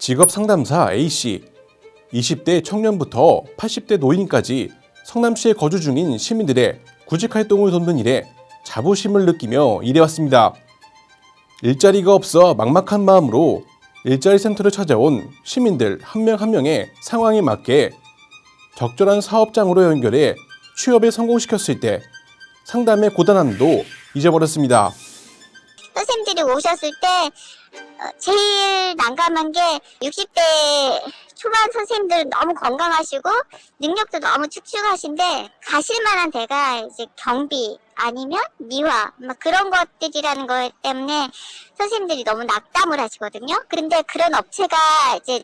직업상담사 A씨, 20대 청년부터 80대 노인까지 성남시에 거주 중인 시민들의 구직활동을 돕는 일에 자부심을 느끼며 일해왔습니다. 일자리가 없어 막막한 마음으로 일자리 센터를 찾아온 시민들 한 명 한 명의 상황에 맞게 적절한 사업장으로 연결해 취업에 성공시켰을 때 상담의 고단함도 잊어버렸습니다. 선생님들이 오셨을 때 제일 난감한 게 60대 초반 선생님들은 너무 건강하시고 능력도 너무 축축하신데 가실 만한 데가 이제 경비 아니면 미화 막 그런 것들이라는 것 때문에 선생님들이 너무 낙담을 하시거든요. 그런데 그런 업체가 이제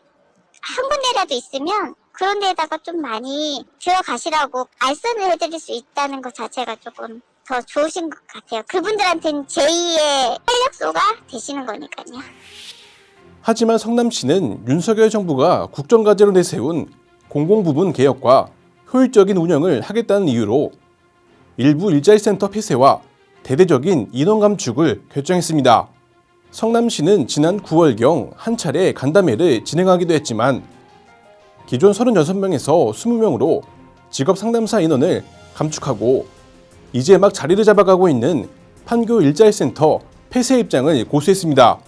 한 군데라도 있으면 그런 데다가 좀 많이 들어가시라고 알선을 해드릴 수 있다는 것 자체가 조금 더 좋으신 것 같아요. 그분들한테는 제2의 활력소가 되시는 거니까요. 하지만 성남시는 윤석열 정부가 국정과제로 내세운 공공부문 개혁과 효율적인 운영을 하겠다는 이유로 일부 일자리센터 폐쇄와 대대적인 인원 감축을 결정했습니다. 성남시는 지난 9월경 한 차례 간담회를 진행하기도 했지만 기존 36명에서 20명으로 직업 상담사 인원을 감축하고 이제 막 자리를 잡아가고 있는 판교 일자리센터 폐쇄 입장을 고수했습니다.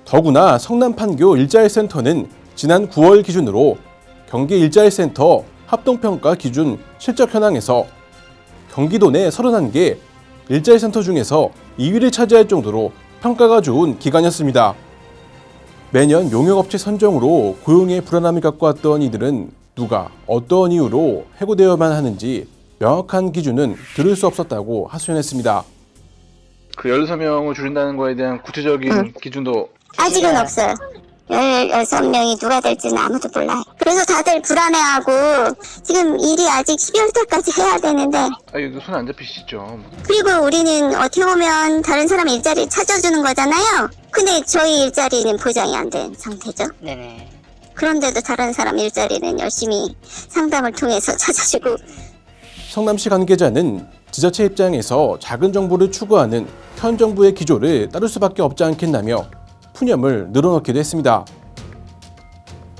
더구나 성남 판교 일자리센터는 지난 9월 기준으로 경기 일자리센터 합동평가 기준 실적 현황에서 경기도 내 31개 일자리센터 중에서 2위를 차지할 정도로 평가가 좋은 기관이었습니다. 매년 용역업체 선정으로 고용의 불안함을 갖고 왔던 이들은 누가 어떤 이유로 해고되어야만 하는지 명확한 기준은 들을 수 없었다고 하소연했습니다. 그 16명을 줄인다는 거에 대한 구체적인 기준도 아직은 없어요. 16명이 누가 될지는 아무도 몰라요. 그래서 다들 불안해하고 지금 일이 아직 12월 달까지 해야 되는데 이거 손 안 잡히시죠? 그리고 우리는 어떻게 보면 다른 사람 일자리 찾아주는 거잖아요. 근데 저희 일자리는 보장이 안 된 상태죠. 네네. 그런데도 다른 사람 일자리는 열심히 상담을 통해서 찾아주고. 성남시 관계자는 지자체 입장에서 작은 정부를 추구하는 현 정부의 기조를 따를 수밖에 없지 않겠다며 푸념을 늘어놓기도 했습니다.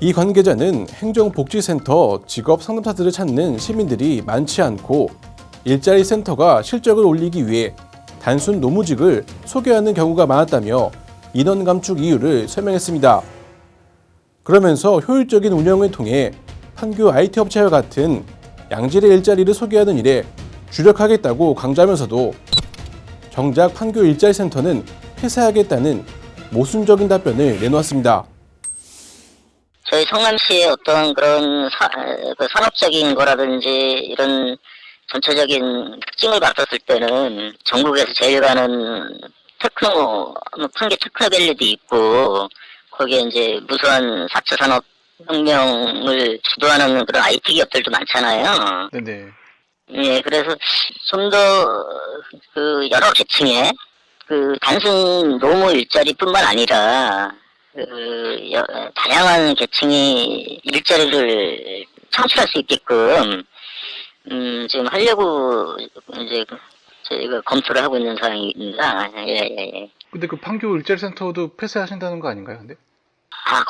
이 관계자는 행정복지센터 직업 상담사들을 찾는 시민들이 많지 않고 일자리 센터가 실적을 올리기 위해 단순 노무직을 소개하는 경우가 많았다며 인원 감축 이유를 설명했습니다. 그러면서 효율적인 운영을 통해 판교 IT 업체와 같은 양질의 일자리를 소개하는 일에 주력하겠다고 강조하면서도 정작 판교 일자리 센터는 폐쇄하겠다는 모순적인 답변을 내놓았습니다. 저희 성남시의 어떤 그런 산업적인 거라든지 이런 전체적인 특징을 봤었을 때는 전국에서 제일 가는 판교 테크노밸리도 있고 거기에 이제 무수한 4차 산업혁명을 주도하는 그런 IT 기업들도 많잖아요. 네네. 예, 그래서 좀 더 그 여러 계층의 그 단순 노무 일자리뿐만 아니라 다양한 계층이 일자리를 창출할 수 있게끔 지금 하려고 이제 저희가 검토를 하고 있는 상황입니다. 예. 근데 그 판교 일자리센터도 폐쇄하신다는 거 아닌가요, 근데?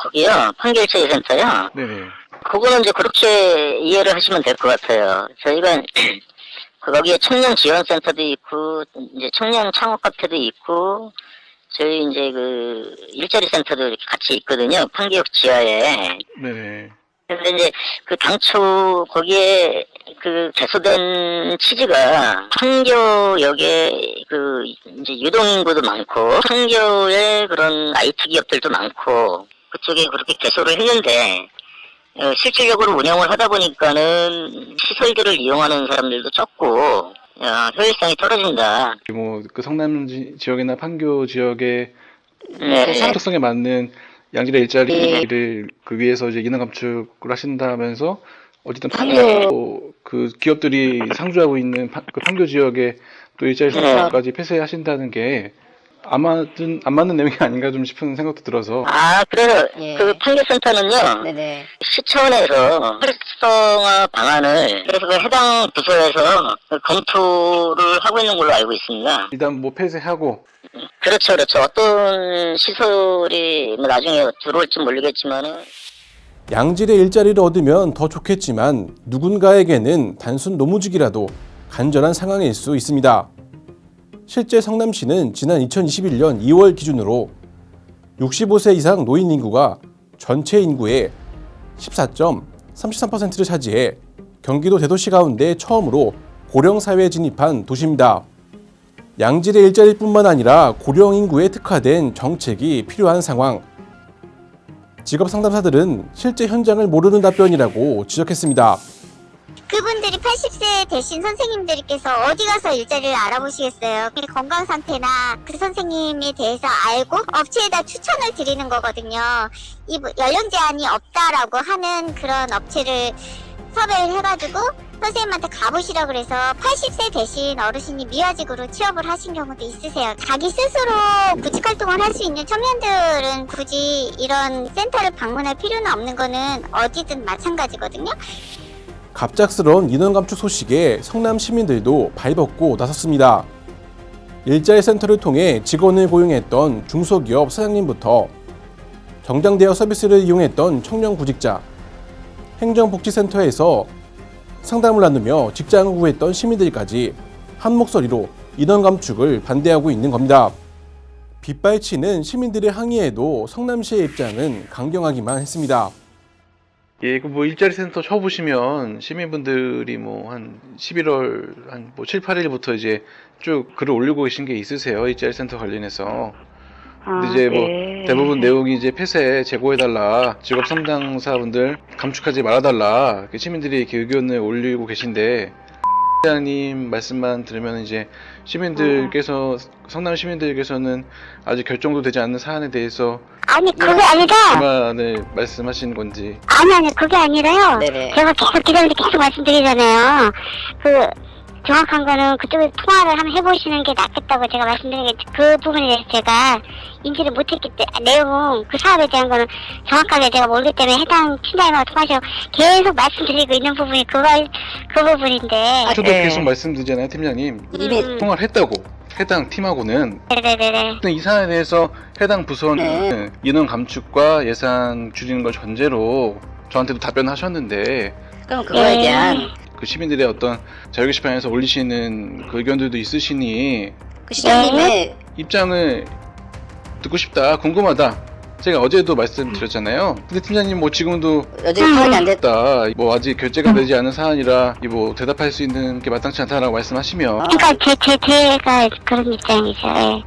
거기요? 판교 일자리센터요? 네네. 그거는 이제 그렇게 이해를 하시면 될 것 같아요. 저희가 거기에 청년 지원센터도 있고 이제 청년 창업 카페도 있고 저희 이제 그 일자리 센터도 이렇게 같이 있거든요. 판교역 지하에. 네네. 그런데 이제 그 당초 거기에 그 개소된 취지가 판교역에 그 이제 유동인구도 많고 판교에 그런 IT 기업들도 많고 그쪽에 그렇게 개소를 했는데 실질적으로 운영을 하다 보니까는 시설들을 이용하는 사람들도 적고 효율성이 떨어진다. 뭐 그 성남 지역이나 판교 지역의 네. 특성에 맞는 양질의 일자리를 그 위해서 이제 인원 감축을 하신다면서 어쨌든 판교 그 기업들이 상주하고 있는 그 판교 지역에 또 일자리 센터까지 폐쇄하신다는 게 안 맞는 내용이 아닌가 좀 싶은 생각도 들어서. 그래서 예. 그 판교센터는요. 네네. 시차원에서 활성화 방안을 그래서 그 해당 부서에서 검토를 하고 있는 걸로 알고 있습니다. 일단 뭐 폐쇄하고 그렇죠, 그렇죠. 어떤 시설이 뭐 나중에 들어올지 모르겠지만은. 양질의 일자리를 얻으면 더 좋겠지만 누군가에게는 단순 노무직이라도 간절한 상황일 수 있습니다. 실제 성남시는 지난 2021년 2월 기준으로 65세 이상 노인 인구가 전체 인구의 14.33%를 차지해 경기도 대도시 가운데 처음으로 고령 사회에 진입한 도시입니다. 양질의 일자리뿐만 아니라 고령 인구에 특화된 정책이 필요한 상황. 직업 상담사들은 실제 현장을 모르는 답변이라고 지적했습니다. 그분들이 80세 되신 선생님들께서 어디 가서 일자리를 알아보시겠어요. 건강 상태나 그 선생님에 대해서 알고 업체에다 추천을 드리는 거거든요. 이 연령 제한이 없다라고 하는 그런 업체를 섭외를 해가지고 선생님한테 가보시라 그래서 80세 되신 어르신이 미화직으로 취업을 하신 경우도 있으세요. 자기 스스로 구직 활동을 할 수 있는 청년들은 굳이 이런 센터를 방문할 필요는 없는 거는 어디든 마찬가지거든요. 갑작스러운 인원 감축 소식에 성남 시민들도 발벗고 나섰습니다. 일자리 센터를 통해 직원을 고용했던 중소기업 사장님부터 정장대여 서비스를 이용했던 청년 구직자, 행정복지센터에서 상담을 나누며 직장을 구했던 시민들까지 한 목소리로 인원 감축을 반대하고 있는 겁니다. 빗발치는 시민들의 항의에도 성남시의 입장은 강경하기만 했습니다. 예, 그 뭐 일자리 센터 쳐보시면 시민분들이 뭐 한 11월 한 뭐 7, 8일부터 이제 쭉 글을 올리고 계신 게 있으세요. 일자리 센터 관련해서. 근데 이제 뭐 대부분 내용이 이제 폐쇄 제고해달라, 직업 상담사분들 감축하지 말아달라, 시민들이 이렇게 의견을 올리고 계신데, 시장님 말씀만 들으면 이제 시민들께서 성남 시민들께서는 아직 결정도 되지 않는 사안에 대해서 아니 그게 아니라 불만을 말씀하시는 건지. 아니 그게 아니라요. 네네. 제가 계속 말씀드리잖아요. 그 정확한 거는 그쪽에 통화를 한번 해보시는 게 낫겠다고 제가 말씀드린 게 그 부분에 대해서 제가 인지를 못했기 때문에 내용 그 사업에 대한 거는 정확하게 제가 모르기 때문에 해당 팀장님하고 통화하셔서 계속 말씀드리고 있는 부분이 그 부분인데. 저도 계속 말씀드리잖아요, 팀장님. 통화를 했다고. 해당 팀하고는. 네네네. 이 사안에 대해서 해당 부서는 인원 감축과 예산 줄이는 걸 전제로 저한테도 답변하셨는데, 그럼 그거에 대한 그 시민들의 어떤 자유 게시판에서 올리시는 그 의견들도 있으시니 그 시장님의 입장을 듣고 싶다, 궁금하다. 제가 어제도 말씀드렸잖아요. 근데 팀장님 뭐 지금도 어제 파악이 안 됐. 다 뭐 아직 결제가 되지 않은 사안이라 뭐 대답할 수 있는 게 마땅치 않다라고 말씀하시면, 그러니까 제가 그런 입장이죠. 예.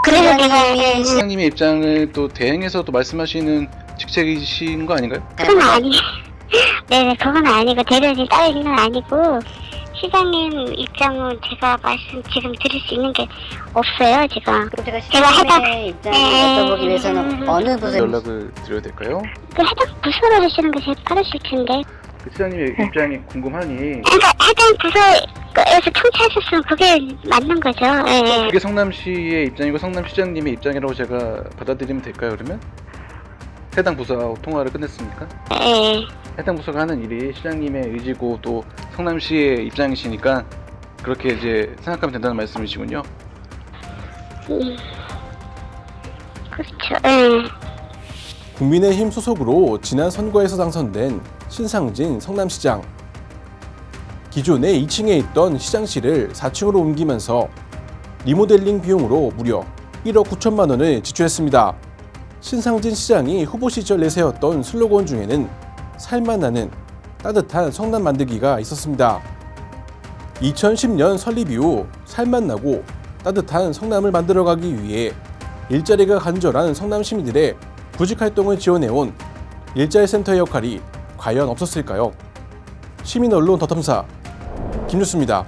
그래서 제가 시장님의 입장을 또 대행해서 또 말씀하시는 직책이신 거 아닌가요? 그건 아니. 네네 그건 아니고 대변인 따르는 건 아니고 시장님 입장은 제가 말씀 지금 드릴 수 있는 게 없어요 지금. 제가 시장님의 입장을 여쭤보기 위해서는 어느 부서 연락을 드려야 될까요? 그 해당 부서로 주시는 게 제일 빠르실 텐데. 그 시장님의 입장이 궁금하니 그러니까 해당 부서에서 청취하셨으면 그게 맞는 거죠. 예. 그게 성남시의 입장이고 성남시장님의 입장이라고 제가 받아들이면 될까요, 그러면? 해당 부서하고 통화를 끝냈습니까? 예. 해당 부서가 하는 일이 시장님의 의지고 또 성남시의 입장이시니까 그렇게 이제 생각하면 된다는 말씀이시군요. 그렇죠. 예. 국민의힘 소속으로 지난 선거에서 당선된 신상진 성남시장. 기존에 2층에 있던 시장실을 4층으로 옮기면서 리모델링 비용으로 무려 1억 9천만 원을 지출했습니다. 신상진 시장이 후보 시절 내세웠던 슬로건 중에는 살만 나는 따뜻한 성남 만들기가 있었습니다. 2010년 설립 이후 살만 나고 따뜻한 성남을 만들어가기 위해 일자리가 간절한 성남 시민들의 구직 활동을 지원해온 일자리센터의 역할이 과연 없었을까요? 시민 언론 더탐사 김뉴스입니다.